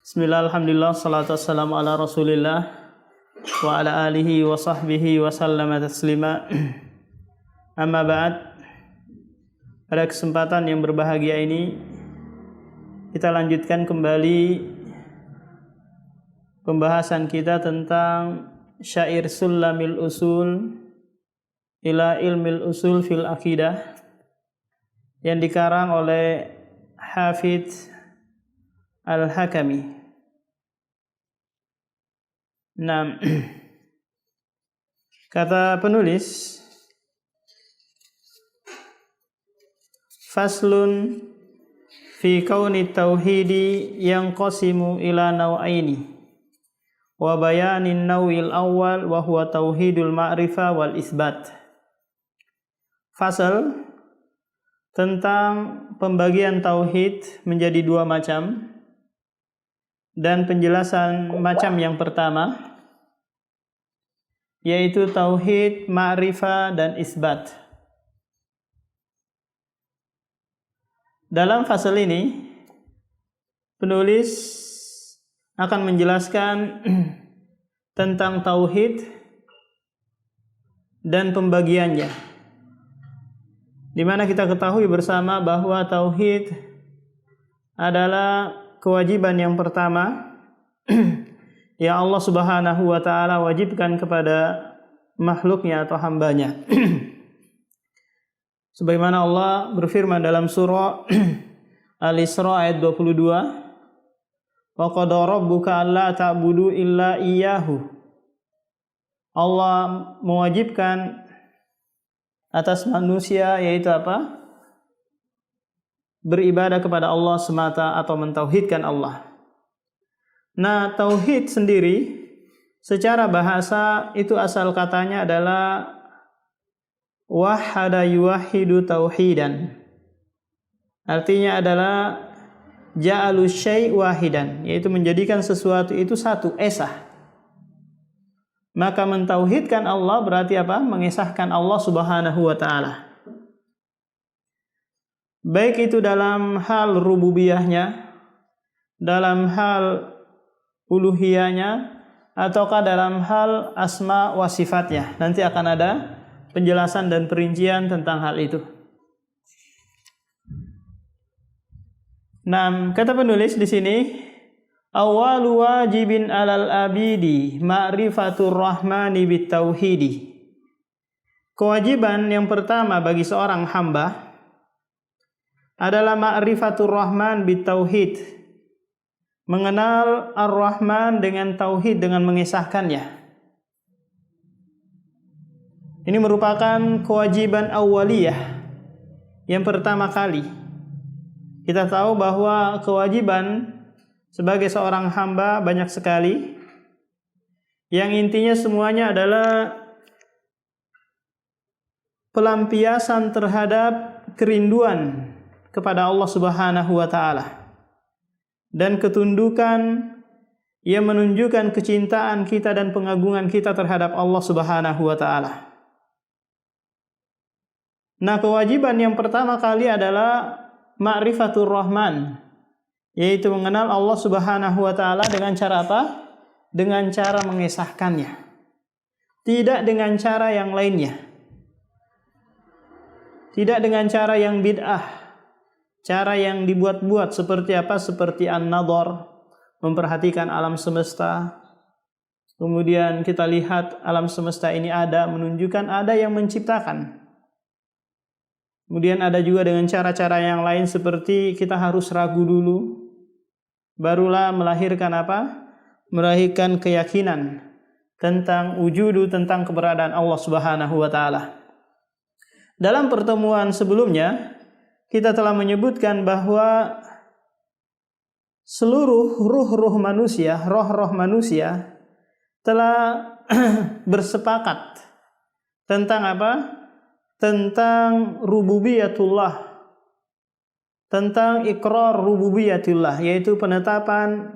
Bismillah, alhamdulillah, salatu wassalamu ala rasulillah wa ala alihi wa sahbihi wa sallama taslima. Amma ba'd. Pada kesempatan yang berbahagia ini kita lanjutkan kembali pembahasan kita tentang syair Sulamil Usul ila Ilmil Usul fil Aqidah yang dikarang oleh Hafidz Al-Hakami. Nah, kata penulis, faslun fi kauni tauhidi yanqasimu ila naw'aini wa bayanin naw'il awal wa huwa tauhidul ma'rifah wal isbat. Fasal tentang pembagian tauhid menjadi dua macam, dan penjelasan macam yang pertama yaitu tauhid ma'rifah dan isbat. Dalam fasal ini penulis akan menjelaskan tentang tauhid dan pembagiannya, di mana kita ketahui bersama bahwa tauhid adalah kewajiban yang pertama yang Allah Subhanahu wa taala wajibkan kepada makhluknya atau hambanya. Sebagaimana Allah berfirman dalam surah Al-Isra ayat 22, wa qada rabbuka alla ta'budu illa iyyahu. Allah mewajibkan atas manusia, yaitu apa? Beribadah kepada Allah semata atau mentauhidkan Allah. Nah, tauhid sendiri secara bahasa itu asal katanya adalah wahada yuwahidu tauhidan. Artinya adalah ja'alu syai' wahidan, yaitu menjadikan sesuatu itu satu, esa. Maka mentauhidkan Allah berarti apa? Mengesahkan Allah Subhanahu wa taala. Baik itu dalam hal rububiyahnya, dalam hal uluhiyahnya, ataukah dalam hal asma wa sifatnya. Nanti akan ada penjelasan dan perincian tentang hal itu. Nah, kata penulis di sini, awwalu wajibin alal abidi ma'rifatur rahmani bitauhidi. Kewajiban yang pertama bagi seorang hamba adalah ma'rifatur rahman bitauhid, mengenal ar-rahman dengan tauhid, dengan mengesahkannya. Ini merupakan kewajiban awaliyah yang pertama kali. Kita tahu bahwa kewajiban sebagai seorang hamba banyak sekali, yang intinya semuanya adalah pelampiasan terhadap kerinduan kepada Allah Subhanahu wa taala dan ketundukan yang menunjukkan kecintaan kita dan pengagungan kita terhadap Allah Subhanahu wa taala. Nah, kewajiban yang pertama kali adalah ma'rifatur rahman, yaitu mengenal Allah Subhanahu wa taala dengan cara apa? Dengan cara mengesahkannya. Tidak dengan cara yang lainnya. Tidak dengan cara yang bid'ah. Cara yang dibuat-buat seperti apa? Seperti an-nadhar, memperhatikan alam semesta. Kemudian kita lihat alam semesta ini ada, menunjukkan ada yang menciptakan. Kemudian ada juga dengan cara-cara yang lain seperti kita harus ragu dulu, barulah melahirkan apa? Melahirkan keyakinan tentang wujudu, tentang keberadaan Allah Subhanahu wa taala. Dalam pertemuan sebelumnya kita telah menyebutkan bahwa seluruh ruh-ruh manusia, roh-roh manusia telah bersepakat tentang apa? Tentang rububiyatullah, tentang iqrar rububiyatullah, yaitu penetapan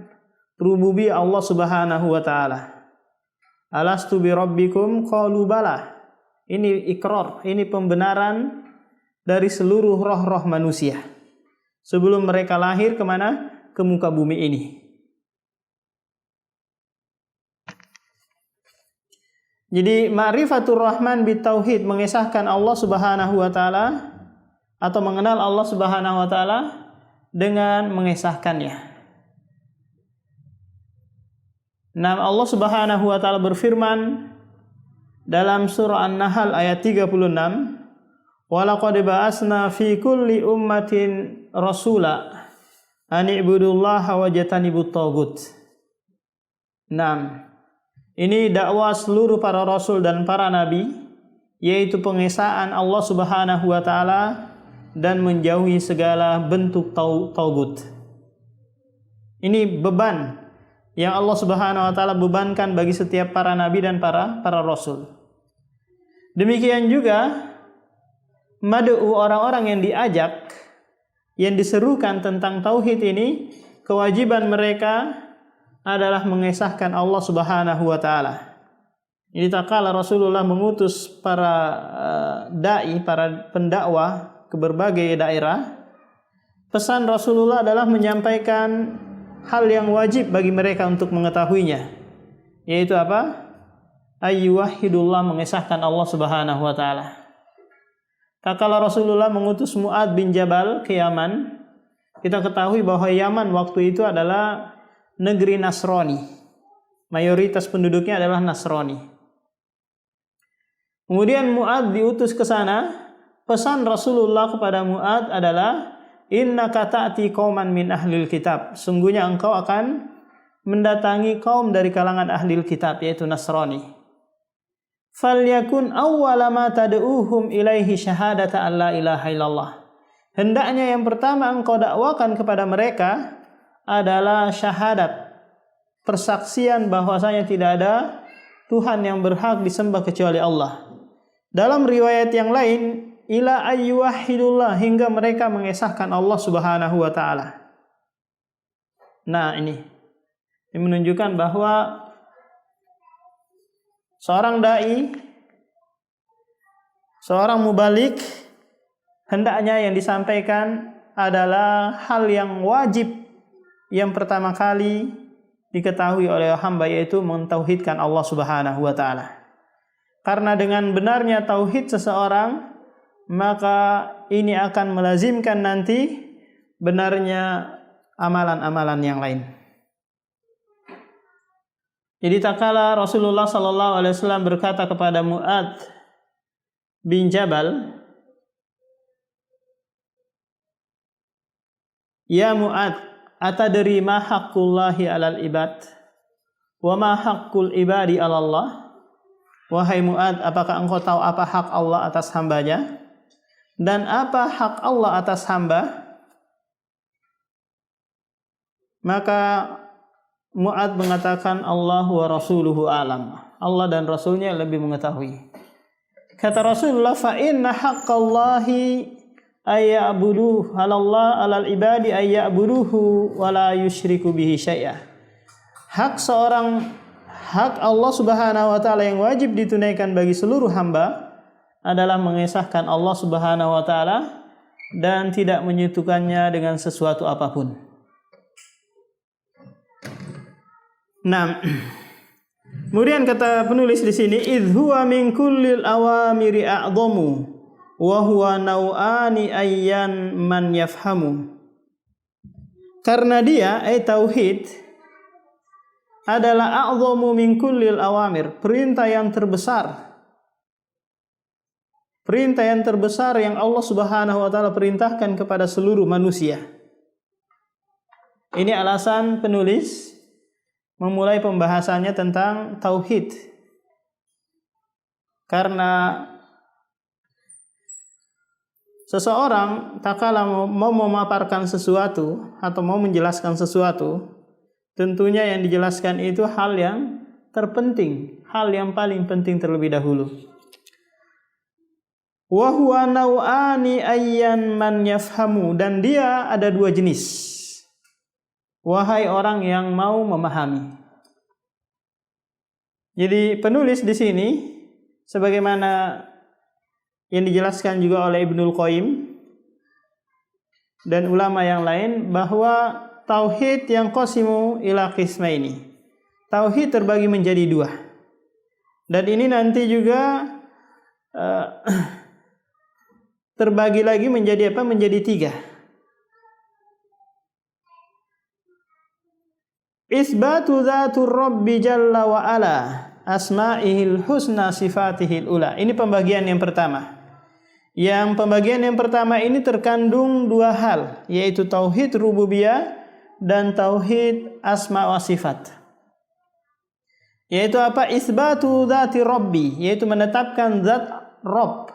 rububiyah Allah Subhanahu wa taala. Alastu bi rabbikum qalu bala. Ini iqrar, ini pembenaran dari seluruh roh-roh manusia sebelum mereka lahir kemana? Ke muka bumi ini. Jadi ma'rifatur rahman bitauhid, mengesahkan Allah Subhanahu wa taala atau mengenal Allah Subhanahu wa taala dengan mengesahkannya. Nah, Allah Subhanahu wa taala berfirman dalam surah An-Nahl ayat 36, "Wa laqad ba'atsna fi kulli ummatin rasula an i'budullaha wajtanibut taghut." Nah, ini dakwah seluruh para rasul dan para nabi, yaitu pengesahan Allah Subhanahu wa taala dan menjauhi segala bentuk taghut. Ini beban yang Allah Subhanahu wa taala bebankan bagi setiap para nabi dan para rasul. Demikian juga mad'u orang-orang yang diajak, yang diserukan tentang tauhid ini, kewajiban mereka adalah mengesahkan Allah Subhanahu wa taala. Ini tatkala Rasulullah mengutus para dai, para pendakwah ke berbagai daerah, pesan Rasulullah adalah menyampaikan hal yang wajib bagi mereka untuk mengetahuinya, yaitu apa? Ayyuwahidullah, mengesahkan Allah Subhanahu wa taala. Tatkala Rasulullah mengutus Mu'adz bin Jabal ke Yaman, kita ketahui bahwa Yaman waktu itu adalah negeri Nasrani. Mayoritas penduduknya adalah Nasrani. Kemudian Mu'adz diutus ke sana. Pesan Rasulullah kepada Mu'adz adalah, innaka ta'ti qauman min ahlil kitab. Sungguhnya engkau akan mendatangi kaum dari kalangan ahlil kitab, yaitu Nasrani. Falyakun awwala ma tad'uhum ilaihi syahadata alla ilaha illallah. Hendaknya yang pertama engkau dakwakan kepada mereka adalah syahadat, persaksian bahwasanya tidak ada Tuhan yang berhak disembah kecuali Allah. Dalam riwayat yang lain, ila ayyuwahidullah, hingga mereka mengesahkan Allah Subhanahu wa taala. Nah, ini menunjukkan bahwa seorang dai, seorang mubalik, hendaknya yang disampaikan adalah hal yang wajib yang pertama kali diketahui oleh hamba, yaitu mentauhidkan Allah Subhanahu wa taala. Karena dengan benarnya tauhid seseorang, maka ini akan melazimkan nanti benarnya amalan-amalan yang lain. Jadi tatkala Rasulullah sallallahu alaihi wasallam berkata kepada Mu'adz bin Jabal, "Ya Mu'adz, atadri ma haqqullahi 'alal ibad wa ma haqqul ibadi 'ala Allah?" Wahai Mu'adz, apakah engkau tahu apa hak Allah atas hambanya dan apa hak Allah atas hamba? Maka Mu'adz mengatakan, Allah wa rasuluhu alam. Allah dan Rasulnya lebih mengetahui. Kata Rasulullah, fa inna haqqallahi ayya'buduhu halallah alal ibadi ayya'buduhu wa la yusyriku bihi syai'ah. Hak Allah Subhanahu wa taala yang wajib ditunaikan bagi seluruh hamba adalah mengesahkan Allah Subhanahu wa taala dan tidak menyekutukannya dengan sesuatu apapun. Nah, kemudian kata penulis di sini, idh huwa min kullil awamiri a'dhamu wa huwa nau'ani ayyan man yafhamu. Karena dia, tauhid adalah a'dhamu min kullil awamir, perintah yang terbesar. Perintah yang terbesar yang Allah Subhanahu wa taala perintahkan kepada seluruh manusia. Ini alasan penulis memulai pembahasannya tentang tauhid. Karena seseorang tatkala mau memaparkan sesuatu atau mau menjelaskan sesuatu, tentunya yang dijelaskan itu hal yang terpenting, hal yang paling penting terlebih dahulu. Wa huwa nau'ani ayyan man yafhamu, dan dia ada dua jenis. Wahai orang yang mau memahami. Jadi penulis di sini, sebagaimana yang dijelaskan juga oleh Ibnul Qayyim dan ulama yang lain, bahwa tauhid yang qasimu ila qismaini. Tauhid terbagi menjadi dua. Dan ini nanti juga terbagi lagi menjadi apa? Menjadi 3. Isbatu dzatur rabbi jalla wa ala asma'ihil husna sifatihil ula. Ini pembagian yang pertama. Yang pembagian yang pertama ini terkandung 2 hal, yaitu tauhid rububiyah dan tauhid asma wa sifat. Yaitu apa? Isbatu dzati rabbi, yaitu menetapkan zat Rabb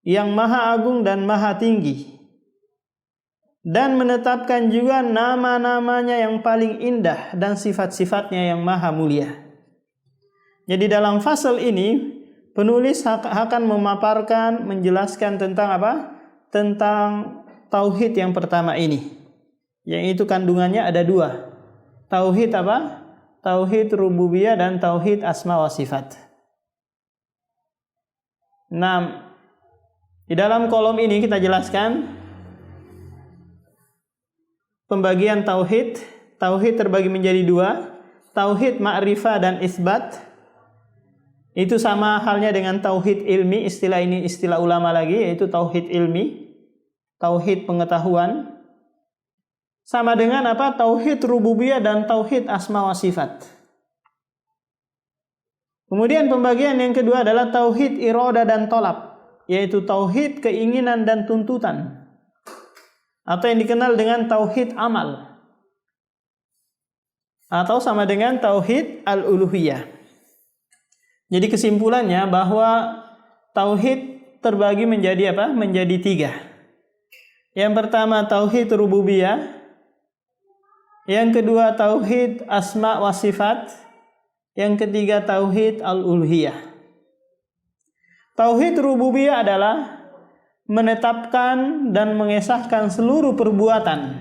yang maha agung dan maha tinggi. Dan menetapkan juga nama-namanya yang paling indah dan sifat-sifatnya yang maha mulia. Jadi dalam fasal ini penulis akan memaparkan, menjelaskan tentang apa? Tentang tauhid yang pertama ini. Yang itu kandungannya ada 2. Tauhid apa? Tauhid rububiyah dan tauhid asma wa sifat. Nah, di dalam kolom ini kita jelaskan pembagian tauhid. Tauhid terbagi menjadi 2. Tauhid ma'rifah dan isbat. Itu sama halnya dengan tauhid ilmi. Istilah ini istilah ulama lagi, yaitu tauhid ilmi, tauhid pengetahuan. Sama dengan apa? Tauhid rububiyah dan tauhid asma wa sifat. Kemudian pembagian yang kedua adalah tauhid iradah dan tolab, yaitu tauhid keinginan dan tuntutan, atau yang dikenal dengan tauhid amal, atau sama dengan tauhid al-uluhiyah. Jadi kesimpulannya bahwa tauhid terbagi menjadi apa? Menjadi 3. Yang pertama tauhid rububiyah, yang kedua tauhid asma wa sifat, yang ketiga tauhid al-uluhiyah. Tauhid rububiyah adalah menetapkan dan mengesahkan seluruh perbuatan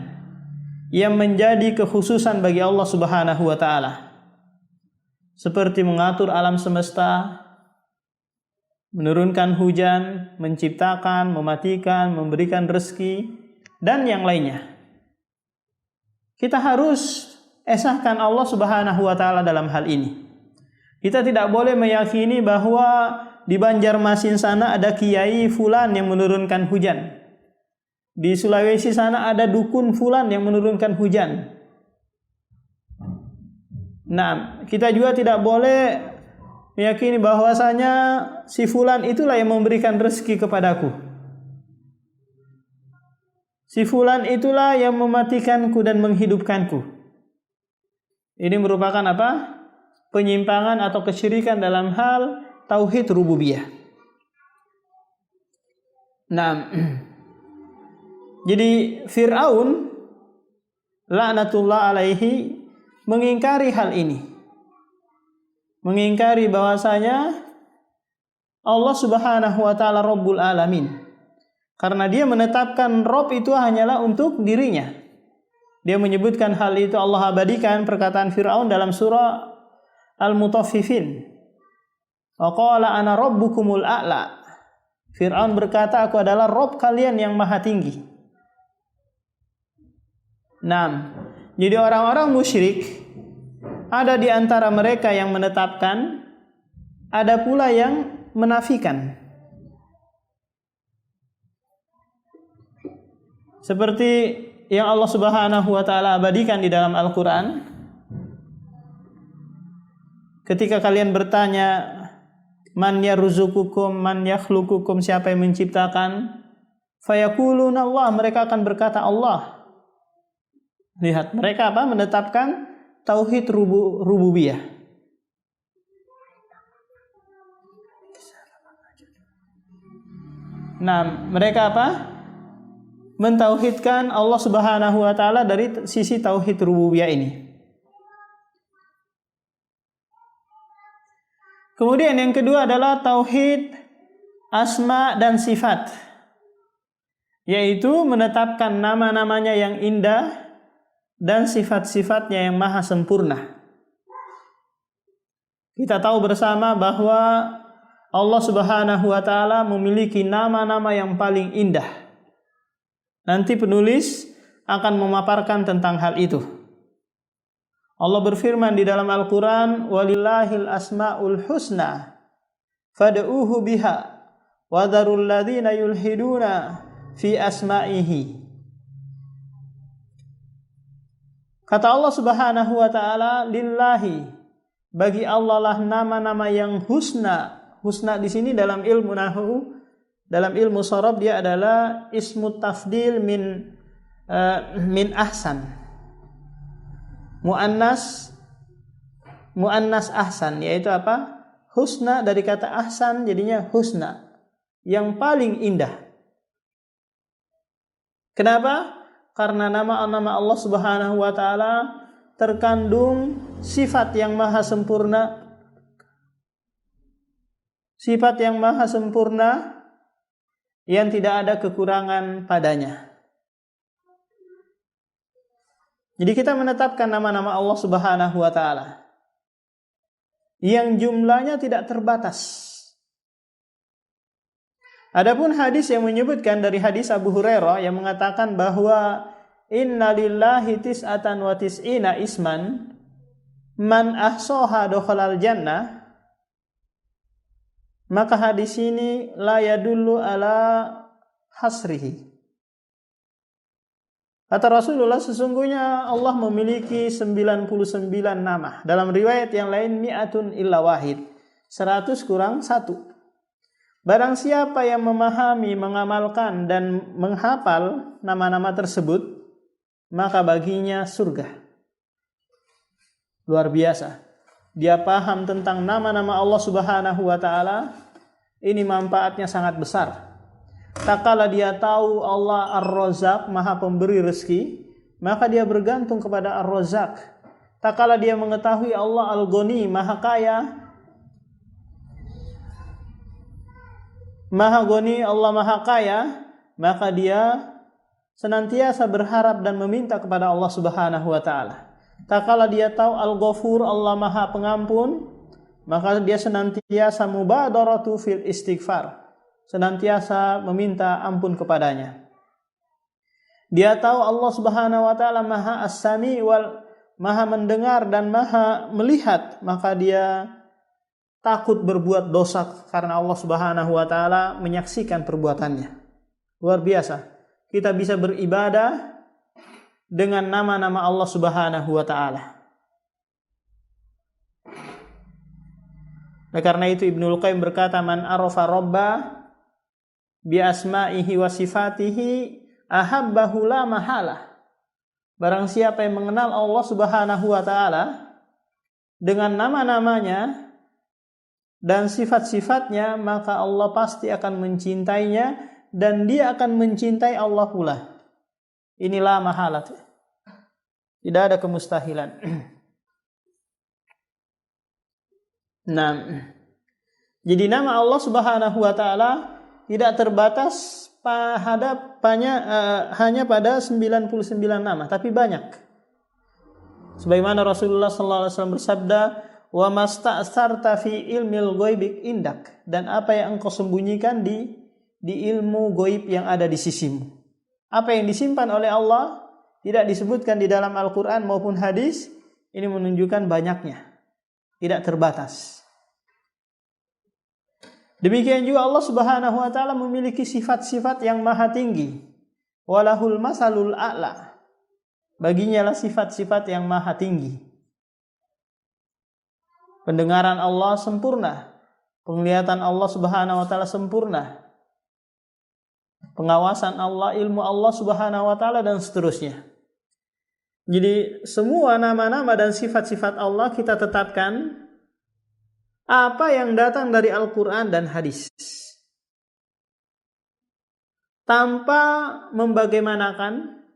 yang menjadi kekhususan bagi Allah Subhanahu wa taala. Seperti mengatur alam semesta, menurunkan hujan, menciptakan, mematikan, memberikan rezeki, dan yang lainnya. Kita harus esahkan Allah Subhanahu wa taala dalam hal ini. Kita tidak boleh meyakini bahwa di Banjarmasin sana ada kiai fulan yang menurunkan hujan. Di Sulawesi sana ada dukun fulan yang menurunkan hujan. Nah, kita juga tidak boleh meyakini bahwasanya si fulan itulah yang memberikan rezeki kepadaku. Si fulan itulah yang mematikanku dan menghidupkanku. Ini merupakan apa? Penyimpangan atau kesyirikan dalam hal tauhid rububiyah. Nah, jadi Fir'aun laknatullah alaihi mengingkari hal ini. Mengingkari bahwasanya Allah Subhanahu wa taala Rabbul Alamin. Karena dia menetapkan Rabb itu hanyalah untuk dirinya. Dia menyebutkan hal itu, Allah abadikan perkataan Fir'aun dalam surah Al-Mutaffifin. Wa qala ana rabbukumul a'la. Fir'aun berkata, aku adalah Rabb kalian yang maha tinggi. Nah, jadi orang-orang musyrik ada di antara mereka yang menetapkan, ada pula yang menafikan. Seperti yang Allah Subhanahu wa taala abadikan di dalam Al-Qur'an. Ketika kalian bertanya, man yarzuqukum man yakhluqukum, siapa yang menciptakan? Fayaquluna Allah, mereka akan berkata Allah. Lihat, mereka apa? Menetapkan tauhid rububiyah. Nah, mereka apa? Mentauhidkan Allah Subhanahu wa taala dari sisi tauhid rububiyah ini. Kemudian yang kedua adalah tauhid asma dan sifat, yaitu menetapkan nama-namanya yang indah dan sifat-sifatnya yang maha sempurna. Kita tahu bersama bahwa Allah Subhanahu wa taala memiliki nama-nama yang paling indah. Nanti penulis akan memaparkan tentang hal itu. Allah berfirman di dalam Al-Quran, walillahil asma'ul husna fad'uhu biha wa dharul ladzina yulhiduna fi asma'ihi. Kata Allah Subhanahu wa taala, lillahi, bagi Allah lah nama-nama yang husna. Husna di sini dalam ilmu nahwu, dalam ilmu sharaf dia adalah ismu tafdil min ahsan. Muannas ahsan, yaitu apa? Husna dari kata ahsan jadinya husna, yang paling indah. Kenapa? Karena nama-nama Allah Subhanahu wa taala terkandung sifat yang maha sempurna. Sifat yang maha sempurna yang tidak ada kekurangan padanya. Jadi kita menetapkan nama-nama Allah Subhanahu wa taala yang jumlahnya tidak terbatas. Adapun hadis yang menyebutkan dari hadis Abu Hurairah yang mengatakan bahwa inna lillahi tis'atan wa tis'ina isman man ahsaha dakhalal jannah, maka hadis ini la yadullu ala hasrihi. Kata Rasulullah, sesungguhnya Allah memiliki 99 nama. Dalam riwayat yang lain, mi'atun illa wahid, 100 kurang 1. Barang siapa yang memahami, mengamalkan, dan menghafal nama-nama tersebut, maka baginya surga. Luar biasa. Dia paham tentang nama-nama Allah Subhanahu wa ta'ala, ini manfaatnya sangat besar. Tak kala dia tahu Allah Ar-Razzaq, maha pemberi rezeki, maka dia bergantung kepada Ar-Razzaq. Tak kala dia mengetahui Allah Al-Ghani, maha kaya, maha Ghani, Allah maha kaya, maka dia senantiasa berharap dan meminta kepada Allah Subhanahu wa ta'ala. Tak kala dia tahu Al-Ghafur, Allah maha pengampun, maka dia senantiasa mubadaratu fil istighfar, senantiasa meminta ampun kepadanya. Dia tahu Allah Subhanahu wa taala Maha As-Sami wal Maha mendengar dan Maha melihat, maka dia takut berbuat dosa karena Allah Subhanahu wa taala menyaksikan perbuatannya. Luar biasa. Kita bisa beribadah dengan nama-nama Allah Subhanahu wa taala. Nah, karena itu Ibnul Qayyim berkata, man arafa rabbah bi asma'ihi wa sifatihi ahabbahu la mahalah. Barang siapa yang mengenal Allah Subhanahu wa taala dengan nama-namanya dan sifat-sifatnya, maka Allah pasti akan mencintainya dan dia akan mencintai Allah pula. Inilah mahalat. Tidak ada kemustahilan. Nah, jadi nama Allah Subhanahu wa taala tidak terbatas hanya pada 99 nama, tapi banyak. Sebagaimana Rasulullah sallallahu alaihi wasallam bersabda, "Wa masta'sarta fi ilmil ghaibik indak," dan apa yang engkau sembunyikan di ilmu ghaib yang ada di sisimu. Apa yang disimpan oleh Allah tidak disebutkan di dalam Al-Qur'an maupun hadis, ini menunjukkan banyaknya, tidak terbatas. Demikian juga Allah Subhanahu wa taala memiliki sifat-sifat yang maha tinggi. Walahul masalul a'la. Baginya lah sifat-sifat yang maha tinggi. Pendengaran Allah sempurna. Penglihatan Allah Subhanahu wa taala sempurna. Pengawasan Allah, ilmu Allah Subhanahu wa taala dan seterusnya. Jadi semua nama-nama dan sifat-sifat Allah kita tetapkan apa yang datang dari Al-Quran dan hadis, tanpa membagaimanakan,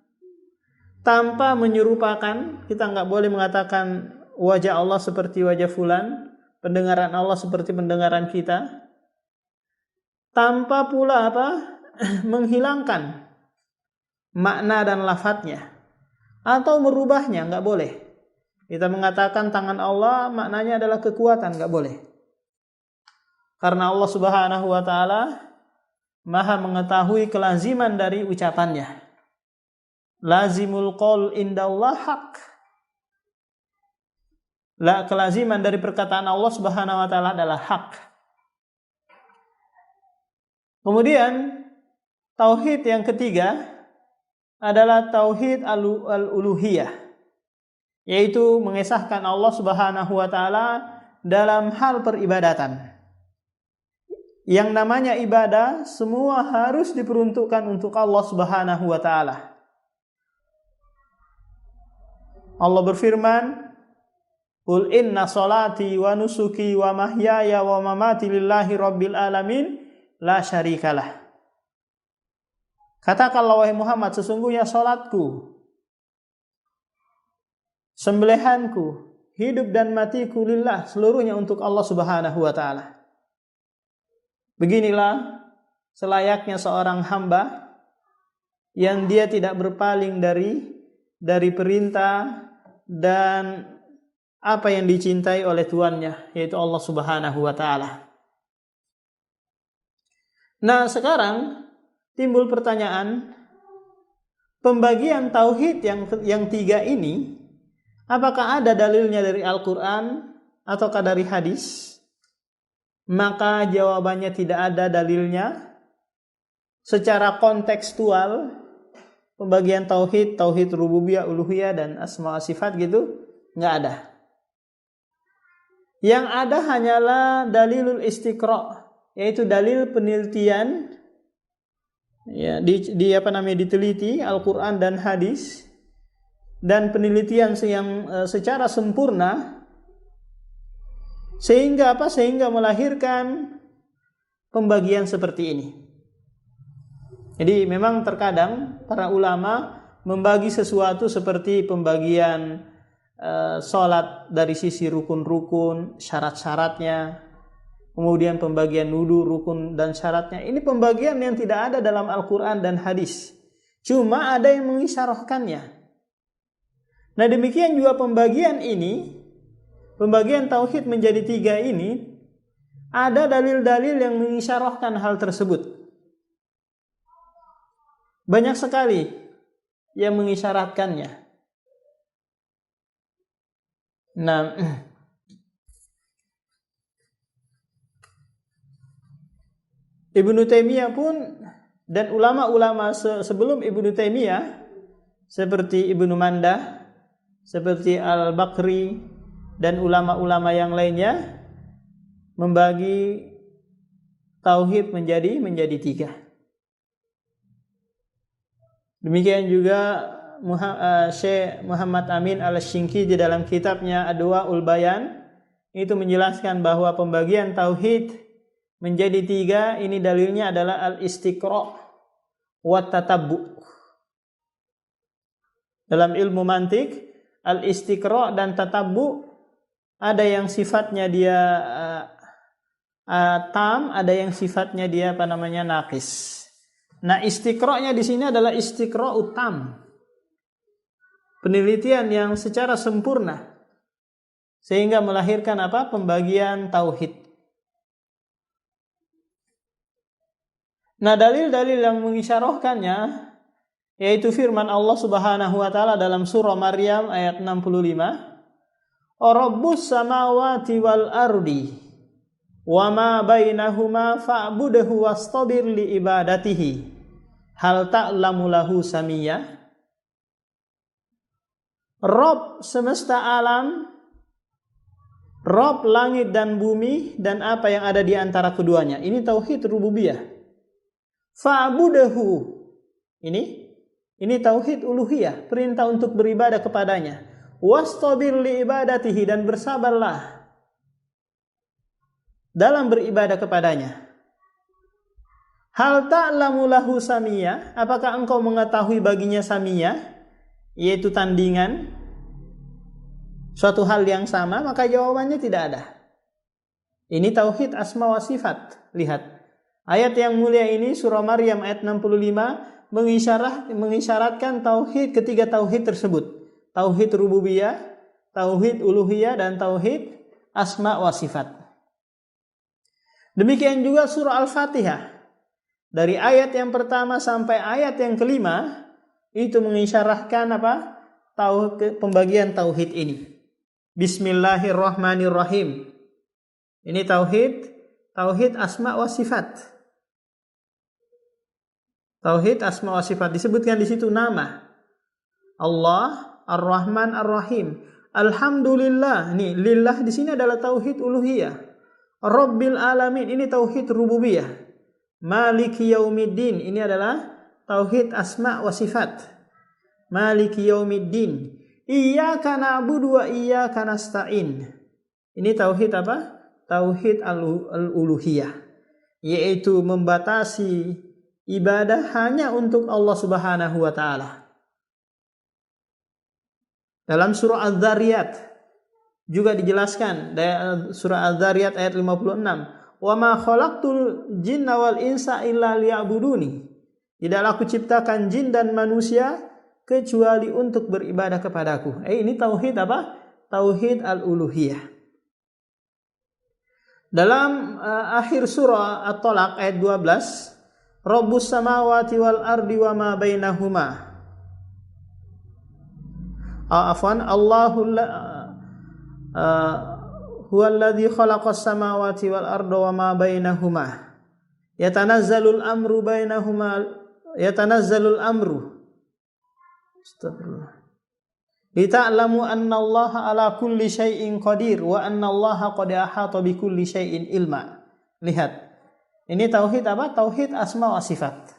tanpa menyerupakan. Kita nggak boleh mengatakan wajah Allah seperti wajah fulan, pendengaran Allah seperti pendengaran kita, tanpa pula menghilangkan makna dan lafadznya atau merubahnya, nggak boleh. Kita mengatakan tangan Allah maknanya adalah kekuatan, nggak boleh. Karena Allah Subhanahu wa taala Maha mengetahui kelaziman dari ucapannya. Lazimul qaul indallah haq. kelaziman dari perkataan Allah Subhanahu wa taala adalah hak. Kemudian tauhid yang ketiga adalah tauhid al-uluhiyah, yaitu mengesahkan Allah Subhanahu wa taala dalam hal peribadatan. Yang namanya ibadah semua harus diperuntukkan untuk Allah Subhanahu wa taala. Allah berfirman, "Qul inna salati wa nusuki wa mahyaya wa mamati lillahi rabbil alamin la syarikalah." Katakanlah wahai Muhammad, sesungguhnya salatku, sembelihanku, hidup dan matiku lillah, seluruhnya untuk Allah Subhanahu wa taala. Beginilah selayaknya seorang hamba yang dia tidak berpaling dari perintah dan apa yang dicintai oleh Tuannya, yaitu Allah Subhanahu wa taala. Nah, sekarang timbul pertanyaan, pembagian tauhid yang tiga ini, apakah ada dalilnya dari Al-Quran ataukah dari hadis? Maka jawabannya tidak ada dalilnya. Secara kontekstual, pembagian tauhid rububiyah, uluhiyah, dan asma wa sifat gitu, nggak ada. Yang ada hanyalah dalilul istiqra', yaitu dalil penelitian, ya, diteliti Al-Quran dan hadis, dan penelitian yang secara sempurna, sehingga melahirkan pembagian seperti ini. Jadi memang terkadang para ulama membagi sesuatu seperti pembagian sholat dari sisi rukun-rukun, syarat-syaratnya, kemudian pembagian wudu, rukun dan syaratnya. Ini pembagian yang tidak ada dalam Al-Quran dan hadis, cuma ada yang mengisyarahkannya. Nah, demikian juga pembagian ini, pembagian tauhid menjadi tiga ini, ada dalil-dalil yang mengisyarahkan hal tersebut. Banyak sekali yang mengisyaratkannya. Nah, Ibnu Taimiyah pun dan ulama-ulama sebelum Ibnu Taimiyah seperti Ibnu Mandah, seperti Al-Bakri, dan ulama-ulama yang lainnya membagi tauhid menjadi tiga. Demikian juga Syekh Muhammad Amin Al-Shinqiti di dalam kitabnya Adwa'ul Bayan itu menjelaskan bahwa pembagian tauhid menjadi tiga ini dalilnya adalah al-istiqra' wa tatabbu'. Dalam ilmu mantik, al-istiqra' dan tatabbu' ada yang sifatnya dia tam, ada yang sifatnya dia naqis. Nah, istiqra'nya di sini adalah istiqra'u tam. Penelitian yang secara sempurna sehingga melahirkan pembagian tauhid. Nah, dalil-dalil yang mengisyarahkannya yaitu firman Allah Subhanahu wa taala dalam surah Maryam ayat 65, Rabbus samawati wal ardi wa ma bainahuma fa'budhu wastabir li ibadatihi hal ta'lamu lahu samiyya. Rabb semesta alam, Rabb langit dan bumi dan apa yang ada di antara keduanya. Ini tauhid rububiyah. Fa'budhu, ini tauhid uluhiyah, perintah untuk beribadah kepadanya. Wastabir li ibadatihi, dan bersabarlah dalam beribadah kepadanya. Hal ta'lamu lahu samiyya, apakah engkau mengetahui baginya samiyya, yaitu tandingan suatu hal yang sama? Maka jawabannya tidak ada. Ini tauhid asma wa sifat. Lihat ayat yang mulia ini, surah Maryam ayat 65, mengisyaratkan tauhid, ketiga tauhid tersebut. Tauhid rububiyah, tauhid uluhiyah, dan tauhid asma wa sifat. Demikian juga surah Al-Fatihah. Dari ayat yang pertama sampai ayat yang kelima itu mengisyarahkan pembagian tauhid ini. Bismillahirrahmanirrahim. Ini tauhid asma wa sifat. Tauhid asma wa sifat disebutkan di situ nama Allah, Ar-Rahman, Ar-Rahim. Alhamdulillah. Nih, lillah di sini adalah tauhid uluhiyah. Rabbil alamin, ini tauhid rububiyah. Maliki yaumiddin, ini adalah tauhid asma wa sifat. Maliki yaumiddin. Iyyaka na'budu wa iyyaka nasta'in. Ini tauhid apa? Tauhid al-uluhiyah, yaitu membatasi ibadah hanya untuk Allah Subhanahu wa taala. Dalam surah Az-Zariyat juga dijelaskan, surah Az-Zariyat ayat 56, "Wa ma khalaqtul jinna wal insa illa liya'buduni." Tidaklah aku ciptakan jin dan manusia kecuali untuk beribadah kepadaku. Ini tauhid apa? Tauhid al-uluhiyah. Dalam akhir surah At-Talaq ayat 12, Rabbus samawati wal ardi wa ma bainahuma. Allahul huwallazi khalaqas samawati wal arda wa ma bainahuma. Yatanazzalul amru bainahuma, yatanazzalul amru. Astagfirullah. Lita'lamu anna Allah ala kulli syai'in qadir wa anna Allah qad ahata bi kulli syai'in ilma. Lihat. Ini tauhid apa? Tauhid asma wa sifat.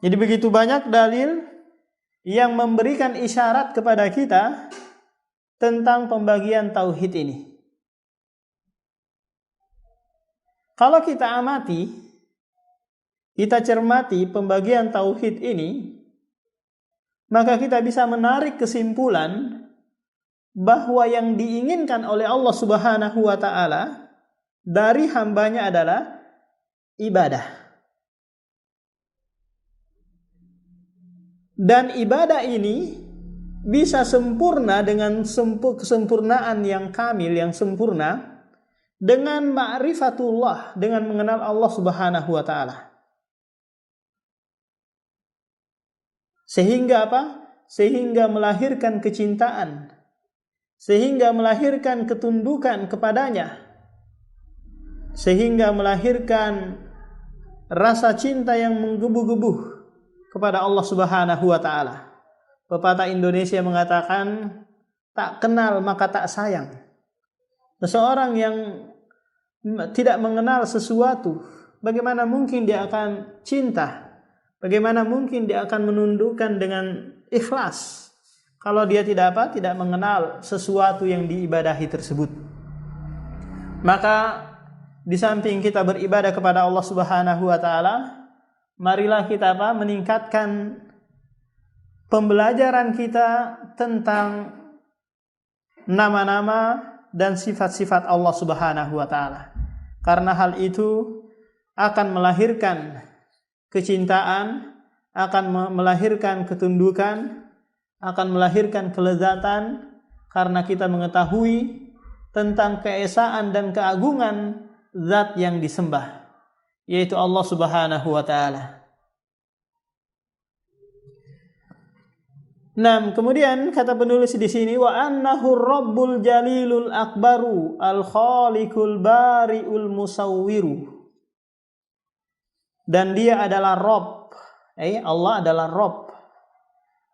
Jadi begitu banyak dalil yang memberikan isyarat kepada kita tentang pembagian tauhid ini. Kalau kita amati, kita cermati pembagian tauhid ini, maka kita bisa menarik kesimpulan bahwa yang diinginkan oleh Allah Subhanahu wa taala dari hambanya adalah ibadah. Dan ibadah ini bisa sempurna dengan kesempurnaan yang kamil, yang sempurna, dengan ma'rifatullah, dengan mengenal Allah Subhanahu wa taala. Sehingga apa? Sehingga melahirkan kecintaan, sehingga melahirkan ketundukan kepadanya, sehingga melahirkan rasa cinta yang menggebu-gebu kepada Allah Subhanahu wa taala. Pepatah Indonesia mengatakan, tak kenal maka tak sayang. Seseorang yang tidak mengenal sesuatu, bagaimana mungkin dia akan cinta? Bagaimana mungkin dia akan menundukkan dengan ikhlas kalau dia tidak apa? Tidak mengenal sesuatu yang diibadahi tersebut. Maka di samping kita beribadah kepada Allah Subhanahu wa taala, marilah kita apa? Meningkatkan pembelajaran kita tentang nama-nama dan sifat-sifat Allah Subhanahu wa taala. Karena hal itu akan melahirkan kecintaan, akan melahirkan ketundukan, akan melahirkan kelezatan, karena kita mengetahui tentang keesaan dan keagungan zat yang disembah, yaitu Allah Subhanahu wa taala. Nah, kemudian kata penulis di sini, wa annahu rabbul jalilul akbaru al khaliqul bariul musawwiru. Dan dia adalah Rabb. Allah adalah Rabb.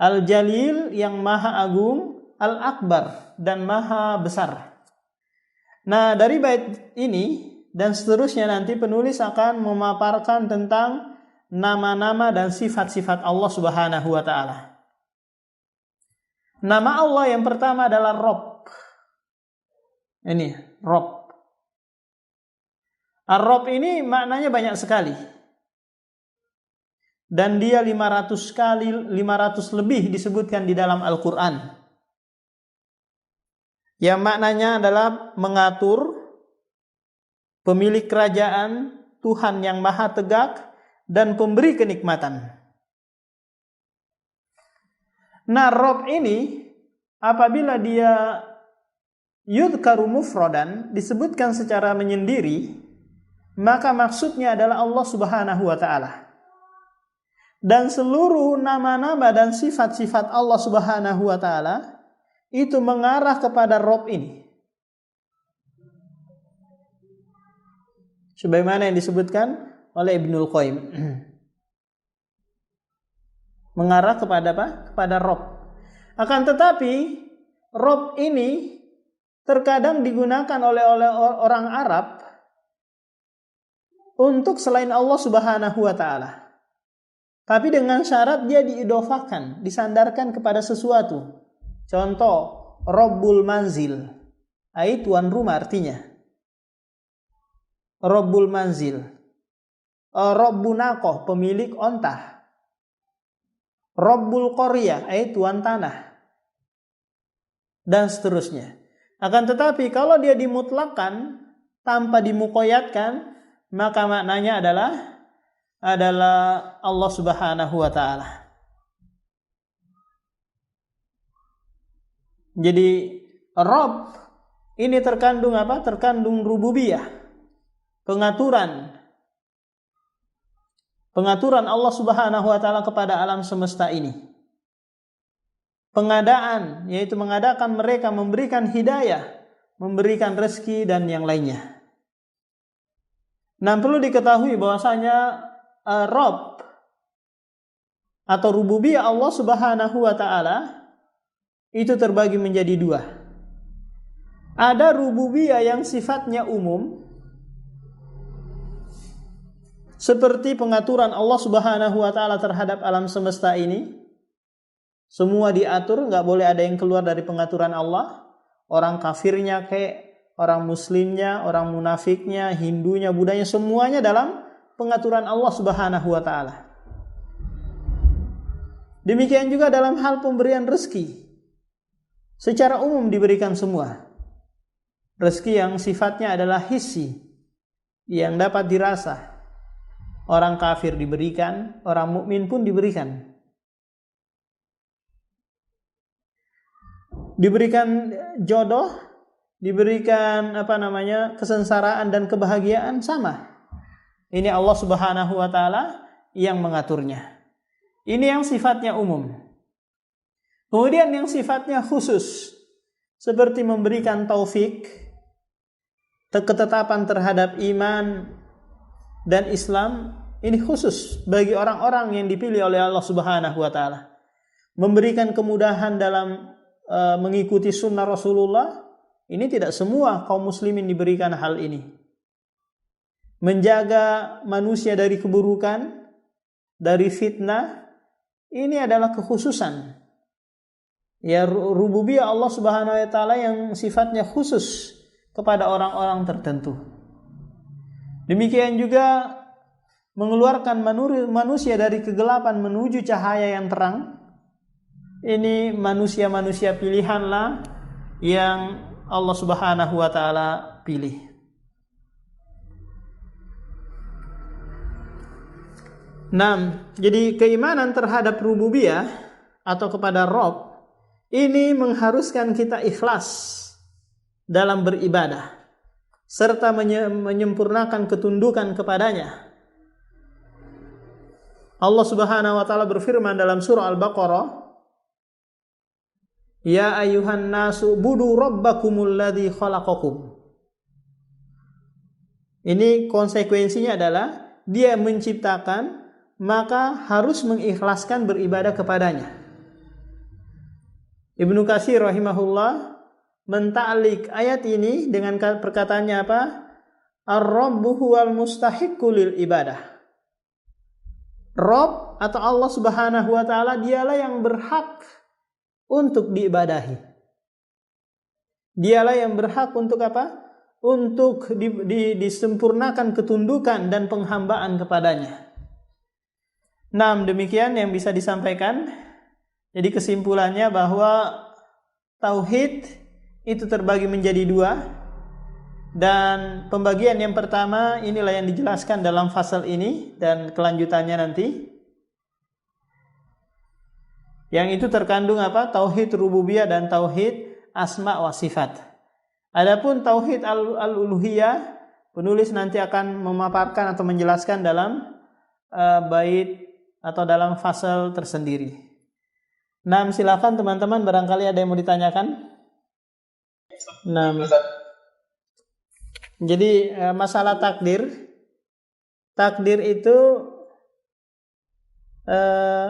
Al-Jalil yang maha agung, Al-Akbar dan maha besar. Nah, dari bait ini dan seterusnya nanti penulis akan memaparkan tentang nama-nama dan sifat-sifat Allah Subhanahu wa taala. Nama Allah yang pertama adalah Rabb. Ini Rabb. Ar-Rabb ini maknanya banyak sekali. Dan dia 500 lebih disebutkan di dalam Al-Quran. Yang maknanya adalah mengatur, pemilik kerajaan, Tuhan yang maha tegak, dan pemberi kenikmatan. Nah, Rabb ini apabila dia yudhkaru mufradan, disebutkan secara menyendiri, maka maksudnya adalah Allah Subhanahu wa taala. Dan seluruh nama-nama dan sifat-sifat Allah Subhanahu wa taala itu mengarah kepada Rabb ini. Sebagaimana yang disebutkan oleh Ibnul Qayyim. Mengarah kepada apa? Kepada Rabb. Akan tetapi Rabb ini terkadang digunakan oleh orang Arab untuk selain Allah Subhanahu wa taala. Tapi dengan syarat dia diidofakan, disandarkan kepada sesuatu. Contoh, Rabbul Manzil. Itu tuan rumah artinya. Rabbul Manzil. Rabbun Naqah, pemilik onta. Rabbul Qaryah, tuan tanah. Dan seterusnya. Akan tetapi kalau dia dimutlakan tanpa dimuqayyadkan, maka maknanya adalah Allah Subhanahu wa taala. Jadi Rabb ini terkandung apa? Terkandung rububiyah. Pengaturan Allah Subhanahu wa taala kepada alam semesta ini. Pengadaan, yaitu mengadakan mereka, memberikan hidayah, memberikan rezeki dan yang lainnya. Nah, perlu diketahui bahwasanya Rabb atau rububiyah Allah Subhanahu wa taala itu terbagi menjadi dua. Ada rububiyah yang sifatnya umum, seperti pengaturan Allah Subhanahu wa taala terhadap alam semesta ini. Semua diatur, enggak boleh ada yang keluar dari pengaturan Allah. Orang kafirnya orang muslimnya, orang munafiknya, Hindunya, Budanya, semuanya dalam pengaturan Allah Subhanahu wa taala. Demikian juga dalam hal pemberian rezeki. Secara umum diberikan semua. Rezeki yang sifatnya adalah hissi, yang dapat dirasa. Orang kafir diberikan, orang mukmin pun diberikan. Diberikan jodoh, diberikan kesengsaraan dan kebahagiaan sama. Ini Allah Subhanahu wa taala yang mengaturnya. Ini yang sifatnya umum. Kemudian yang sifatnya khusus, seperti memberikan taufik, ketetapan terhadap iman dan Islam, ini khusus bagi orang-orang yang dipilih oleh Allah Subhanahu wa taala. Memberikan kemudahan dalam mengikuti sunnah Rasulullah, ini tidak semua kaum muslimin diberikan hal ini. Menjaga manusia dari keburukan, dari fitnah, ini adalah kekhususan. Ya, rububiyah Allah Subhanahu wa taala yang sifatnya khusus kepada orang-orang tertentu. Demikian juga mengeluarkan manusia dari kegelapan menuju cahaya yang terang. Ini manusia-manusia pilihanlah yang Allah Subhanahu wa taala pilih. Jadi keimanan terhadap rububiyah atau kepada Rabb ini mengharuskan kita ikhlas dalam beribadah serta menyempurnakan ketundukan kepadanya. Allah Subhanahu wa taala berfirman dalam surah Al-Baqarah, Ya ayyuhan nasu budu rabbakumul ladzi khalaqakum. Ini konsekuensinya adalah dia menciptakan, maka harus mengikhlaskan beribadah kepadanya. Ibnu Katsir rahimahullah menta'liq ayat ini dengan perkataannya apa? Ar-Rabbu huwal mustahiqqu lil ibadah. Rabb atau Allah Subhanahu wa taala dialah yang berhak untuk diibadahi. Dialah yang berhak untuk apa? Untuk disempurnakan ketundukan dan penghambaan kepadanya. Demikian yang bisa disampaikan. Jadi kesimpulannya bahwa tauhid itu terbagi menjadi dua. Dan pembagian yang pertama inilah yang dijelaskan dalam fasal ini dan kelanjutannya nanti. Yang itu terkandung apa? Tauhid rububiyah dan tauhid asma wa sifat. Adapun tauhid al-uluhiyah, penulis nanti akan memaparkan atau menjelaskan dalam bait atau dalam fasal tersendiri. Nah, silakan teman-teman, barangkali ada yang mau ditanyakan. Nah, jadi masalah takdir itu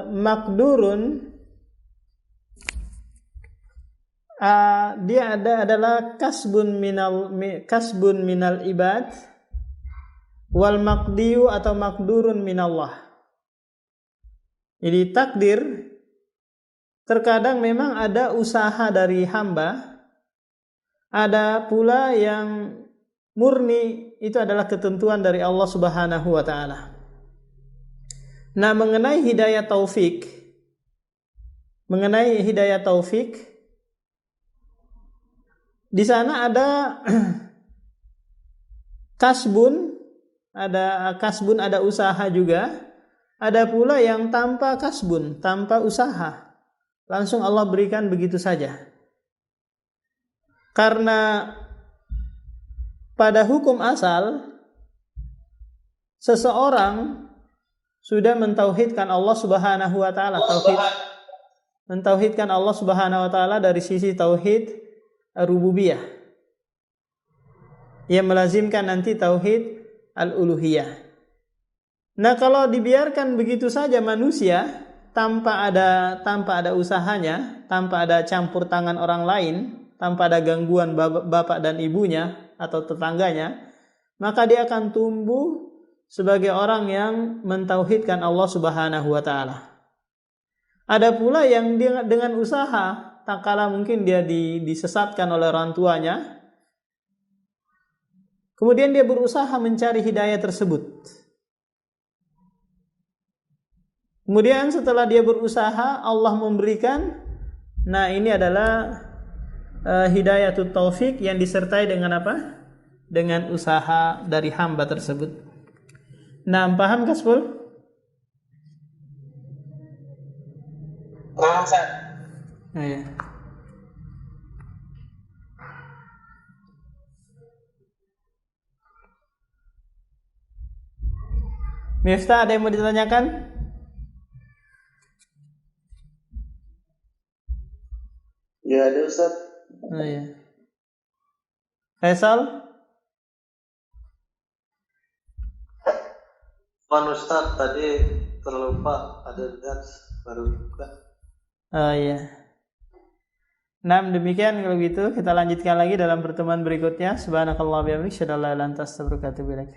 makdurun, dia adalah kasbun minal ibad, wal maqdiyu atau makdurun minallah. Jadi takdir terkadang memang ada usaha dari hamba, ada pula yang murni itu adalah ketentuan dari Allah Subhanahu wa taala. Nah, mengenai hidayah taufik, di sana ada kasbun, ada usaha juga. Ada pula yang tanpa kasbun, tanpa usaha, langsung Allah berikan begitu saja. Karena pada hukum asal seseorang sudah mentauhidkan Allah Subhanahu wa taala, mentauhidkan Allah Subhanahu wa taala dari sisi tauhid rububiyah, yang melazimkan nanti tauhid al-uluhiyah. Nah, kalau dibiarkan begitu saja manusia tanpa ada usahanya, tanpa ada campur tangan orang lain, tanpa ada gangguan bapak dan ibunya atau tetangganya, maka dia akan tumbuh sebagai orang yang mentauhidkan Allah Subhanahu wa taala. Ada pula yang dia dengan usaha, tak kala mungkin dia disesatkan oleh orang tuanya, kemudian dia berusaha mencari hidayah tersebut. Kemudian setelah dia berusaha, Allah memberikan. Nah, ini adalah hidayatut taufik yang disertai dengan apa? Dengan usaha dari hamba tersebut. Nah, paham Kasful? Paham, Ustaz. Iya. Miftah, ada yang mau ditanyakan? Ya, ada Ustaz. Oh, iya. Faisal? Ustaz, tadi terlupa ada dats baru buka. Oh iya. Nah, demikian kalau gitu kita lanjutkan lagi dalam pertemuan berikutnya. Subhanakallah wa bihamdika, asyhadu an la ilaha illa anta, astaghfiruka wa atubu ilaik.